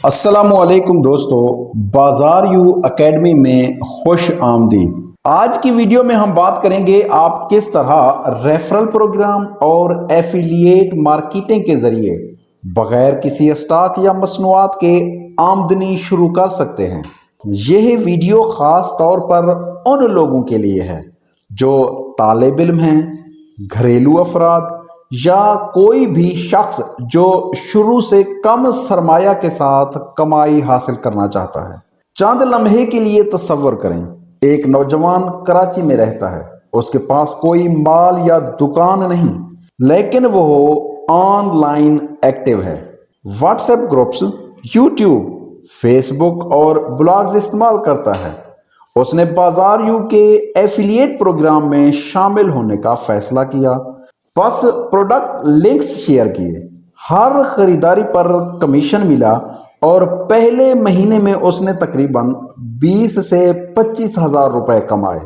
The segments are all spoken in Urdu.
السلام علیکم دوستو، بازار یو اکیڈمی میں خوش آمدید۔ آج کی ویڈیو میں ہم بات کریں گے آپ کس طرح ریفرل پروگرام اور ایفیلیٹ مارکیٹنگ کے ذریعے بغیر کسی اسٹاک یا مصنوعات کے آمدنی شروع کر سکتے ہیں۔ یہ ویڈیو خاص طور پر ان لوگوں کے لیے ہے جو طالب علم ہیں، گھریلو افراد یا کوئی بھی شخص جو شروع سے کم سرمایہ کے ساتھ کمائی حاصل کرنا چاہتا ہے۔ چند لمحے کے لیے تصور کریں، ایک نوجوان کراچی میں رہتا ہے، اس کے پاس کوئی مال یا دکان نہیں، لیکن وہ آن لائن ایکٹیو ہے۔ WhatsApp groups, YouTube, Facebook اور بلاگز استعمال کرتا ہے۔ اس نے بازار یو کے ایفیلیٹ پروگرام میں شامل ہونے کا فیصلہ کیا، بس پروڈکٹ لنکس شیئر کیے، ہر خریداری پر کمیشن ملا اور پہلے مہینے میں اس نے تقریباً 20 سے 25 ہزار روپے کمائے۔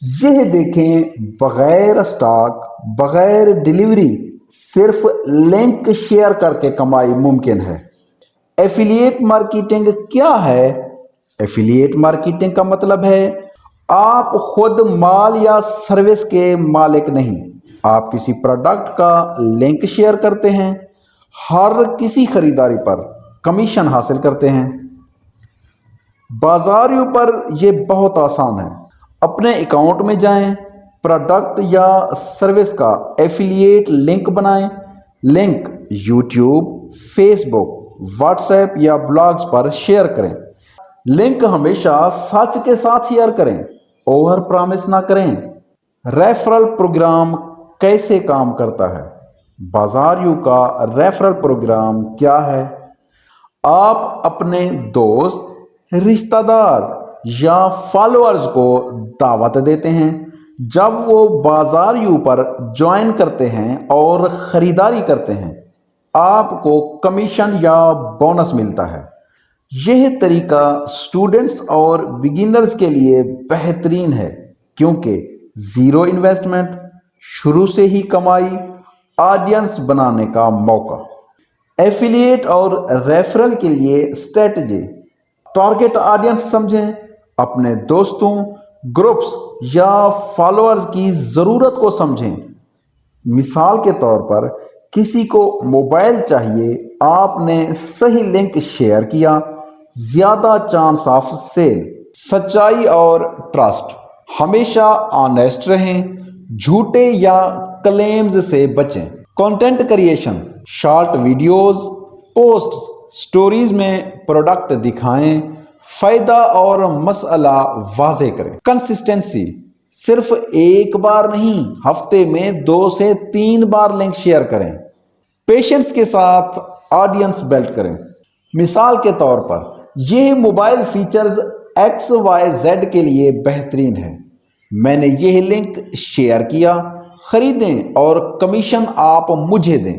یہ دیکھیں، بغیر اسٹاک، بغیر ڈیلیوری، صرف لنک شیئر کر کے کمائی ممکن ہے۔ ایفیلیٹ مارکیٹنگ کیا ہے؟ ایفیلیٹ مارکیٹنگ کا مطلب ہے آپ خود مال یا سروس کے مالک نہیں، آپ کسی پروڈکٹ کا لنک شیئر کرتے ہیں، ہر کسی خریداری پر کمیشن حاصل کرتے ہیں۔ بازار یو پر یہ بہت آسان ہے۔ اپنے اکاؤنٹ میں جائیں، پروڈکٹ یا سروس کا ایفیلیٹ لنک بنائیں، لنک یوٹیوب، فیس بک، واٹس ایپ یا بلاگز پر شیئر کریں۔ لنک ہمیشہ سچ کے ساتھ شیئر کریں، اوور پرامس نہ کریں۔ ریفرل پروگرام کیسے کام کرتا ہے؟ بازار یو کا ریفرل پروگرام کیا ہے؟ آپ اپنے دوست، رشتہ دار یا فالوورز کو دعوت دیتے ہیں۔ جب وہ بازار یو پر جوائن کرتے ہیں اور خریداری کرتے ہیں، آپ کو کمیشن یا بونس ملتا ہے۔ یہ طریقہ اسٹوڈنٹس اور بگنرز کے لیے بہترین ہے کیونکہ زیرو انویسٹمنٹ، شروع سے ہی کمائی، آڈینس بنانے کا موقع۔ ایفیلیٹ اور ریفرل کے لیے اسٹریٹجی: ٹارگٹ آڈینس سمجھیں، اپنے دوستوں، گروپس یا فالوورز کی ضرورت کو سمجھیں۔ مثال کے طور پر کسی کو موبائل چاہیے، آپ نے صحیح لنک شیئر کیا، زیادہ چانس آف سیل۔ سچائی اور ٹرسٹ: ہمیشہ آنیسٹ رہیں، جھوٹے یا کلیمز سے بچیں۔ Content creation: short videos, post, stories میں پروڈکٹ دکھائیں، فائدہ اور مسئلہ واضح کریں۔ کنسسٹنسی: صرف ایک بار نہیں، ہفتے میں 2 سے 3 بار لنک شیئر کریں۔ پیشنس کے ساتھ آڈینس بلڈ کریں۔ مثال کے طور پر یہ موبائل فیچرز XYZ کے لیے بہترین ہے، میں نے یہ لنک شیئر کیا، خریدیں اور کمیشن آپ مجھے دیں۔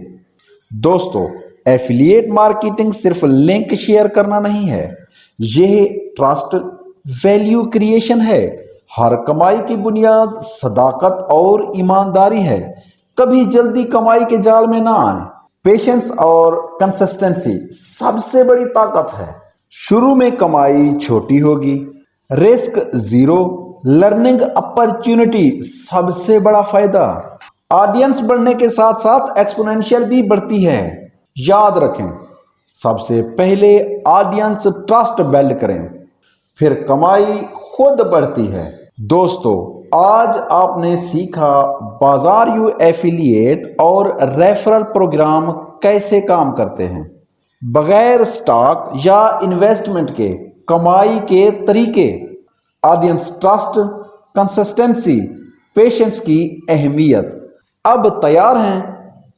دوستو، ایفیلیٹ مارکیٹنگ صرف لنک شیئر کرنا نہیں ہے، یہ ٹرسٹ، ویلیو کریشن ہے۔ ہر کمائی کی بنیاد صداقت اور ایمانداری ہے۔ کبھی جلدی کمائی کے جال میں نہ آئیں۔ پیشنس اور کنسسٹنسی سب سے بڑی طاقت ہے۔ شروع میں کمائی چھوٹی ہوگی، رسک زیرو، لرننگ اپرچونٹی سب سے بڑا فائدہ۔ آڈینس بڑھنے کے ساتھ ساتھ ایکسپونینشیل بھی بڑھتی ہے۔ یاد رکھیں، سب سے پہلے آڈینس ٹرسٹ بلڈ کریں، پھر کمائی خود بڑھتی ہے۔ دوستو، آج آپ نے سیکھا بازار یو ایفیلیٹ اور ریفرل پروگرام کیسے کام کرتے ہیں۔ بغیر اسٹاک یا انویسٹمنٹ کے کمائی کے طریقے، آڈینس ٹرسٹ، کنسسٹنسی، پیشنس کی اہمیت۔ اب تیار ہیں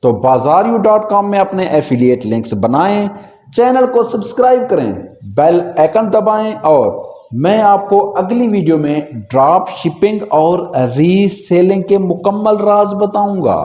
تو bazaaryu.com میں اپنے ایفیلیٹ لنکس بنائیں، چینل کو سبسکرائب کریں، بیل آئیکن دبائیں اور میں آپ کو اگلی ویڈیو میں ڈراپ شپنگ اور ری سیلنگ کے مکمل راز بتاؤں گا۔